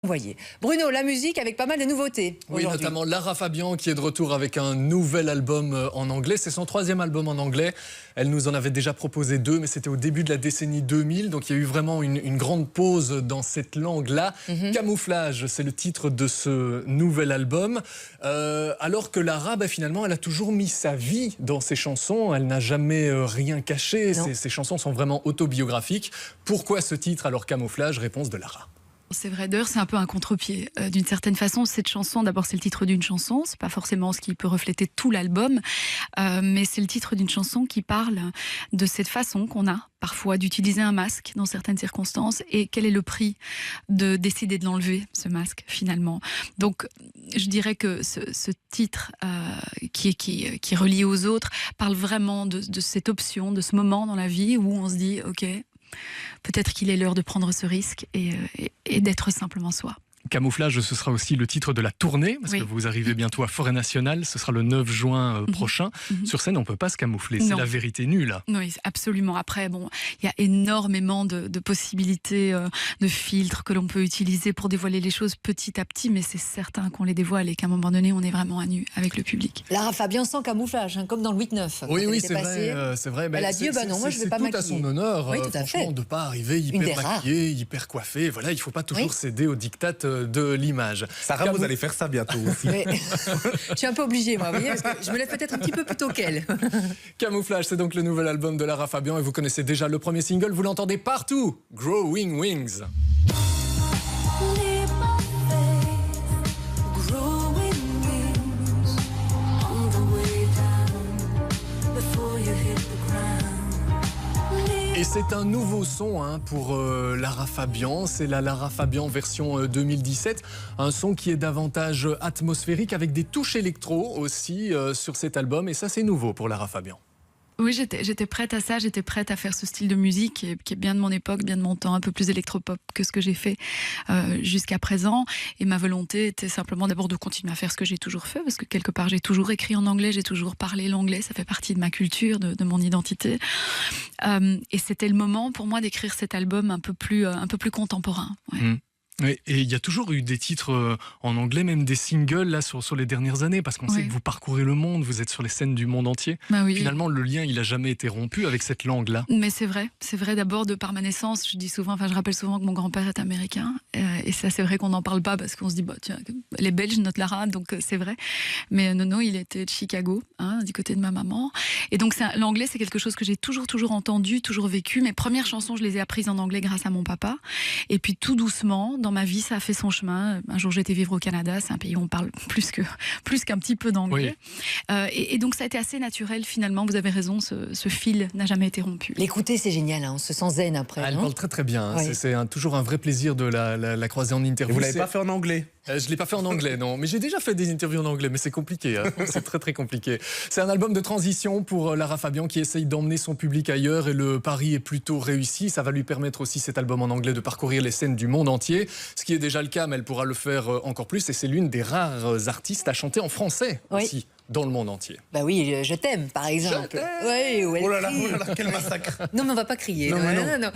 Voyez. Bruno, la musique avec pas mal de nouveautés. Oui, notamment Lara Fabian qui est de retour avec un nouvel album en anglais. C'est son 3e album en anglais. Elle nous en avait déjà proposé 2, mais c'était au début de la décennie 2000. Donc il y a eu vraiment une grande pause dans cette langue-là. Camouflage, c'est le titre de ce nouvel album. Alors que Lara, finalement, elle a toujours mis sa vie dans ses chansons. Elle n'a jamais rien caché. Ses chansons sont vraiment autobiographiques. Pourquoi ce titre alors Camouflage? Réponse de Lara. C'est vrai, d'ailleurs, c'est un peu un contre-pied. D'une certaine façon, cette chanson, d'abord, c'est le titre d'une chanson. C'est pas forcément ce qui peut refléter tout l'album, mais c'est le titre d'une chanson qui parle de cette façon qu'on a parfois d'utiliser un masque dans certaines circonstances et quel est le prix de décider de l'enlever, ce masque, finalement. Donc, je dirais que ce titre qui est relié aux autres parle vraiment de cette option, de ce moment dans la vie où on se dit, OK, peut-être qu'il est l'heure de prendre ce risque et d'être simplement soi. Camouflage, ce sera aussi le titre de la tournée, parce que vous arrivez bientôt à Forêt Nationale, ce sera le 9 juin prochain. Sur scène, on ne peut pas se camoufler, c'est la vérité nue, là. Oui, absolument. Après, il y a énormément de possibilités, de filtres que l'on peut utiliser pour dévoiler les choses petit à petit, mais c'est certain qu'on les dévoile et qu'à un moment donné, on est vraiment à nu avec le public. Lara Fabian sans camouflage, comme dans le 8-9. Oui, c'est vrai. Elle a dit, non, moi je ne vais pas maquiller. C'est tout à son honneur, oui, tout à fait. De ne pas arriver hyper maquillée, hyper coiffée. Voilà, il ne faut pas toujours céder aux diktats de l'image. Sarah, vous allez faire ça bientôt aussi. Je suis un peu obligée, moi, vous voyez, parce que je me lève peut-être un petit peu plus tôt qu'elle. Camouflage, c'est donc le nouvel album de Lara Fabian et vous connaissez déjà le premier single, vous l'entendez partout, Growing Wings. Et c'est un nouveau son pour Lara Fabian, c'est la Lara Fabian version 2017, un son qui est davantage atmosphérique avec des touches électro aussi sur cet album et ça c'est nouveau pour Lara Fabian. Oui, j'étais prête à ça, j'étais prête à faire ce style de musique qui est bien de mon époque, bien de mon temps, un peu plus électropop que ce que j'ai fait jusqu'à présent. Et ma volonté était simplement d'abord de continuer à faire ce que j'ai toujours fait, parce que quelque part j'ai toujours écrit en anglais, j'ai toujours parlé l'anglais, ça fait partie de ma culture, de mon identité. Et c'était le moment pour moi d'écrire cet album un peu plus contemporain. Ouais. Oui, et il y a toujours eu des titres en anglais, même des singles là sur les dernières années, parce qu'on sait que vous parcourez le monde, vous êtes sur les scènes du monde entier. Finalement, le lien, il n'a jamais été rompu avec cette langue-là. Mais c'est vrai d'abord de par ma naissance. Je rappelle souvent que mon grand-père est américain, et ça c'est vrai qu'on n'en parle pas parce qu'on se dit tiens, elle est belge notre Lara, donc c'est vrai. Mais non, il était de Chicago, du côté de ma maman. Et donc l'anglais c'est quelque chose que j'ai toujours entendu, toujours vécu. Mes premières chansons, je les ai apprises en anglais grâce à mon papa. Et puis tout doucement, dans ma vie, ça a fait son chemin. Un jour, j'ai été vivre au Canada. C'est un pays où on parle plus qu'un petit peu d'anglais. Et donc, ça a été assez naturel, finalement. Vous avez raison, ce fil n'a jamais été rompu. L'écouter, c'est génial. On se sent zen après. Elle parle très, très bien. C'est toujours un vrai plaisir de la croiser en interview. Et vous ne l'avez pas fait en anglais? Je ne l'ai pas fait en anglais, non. Mais j'ai déjà fait des interviews en anglais, mais c'est compliqué. C'est très, très compliqué. C'est un album de transition pour Lara Fabian qui essaye d'emmener son public ailleurs et le pari est plutôt réussi. Ça va lui permettre aussi, cet album en anglais, de parcourir les scènes du monde entier. Ce qui est déjà le cas, mais elle pourra le faire encore plus. Et c'est l'une des rares artistes à chanter en français aussi, dans le monde entier. Bah oui, Je t'aime, par exemple. Oh là là, quel massacre. Non, mais on va pas crier. Non.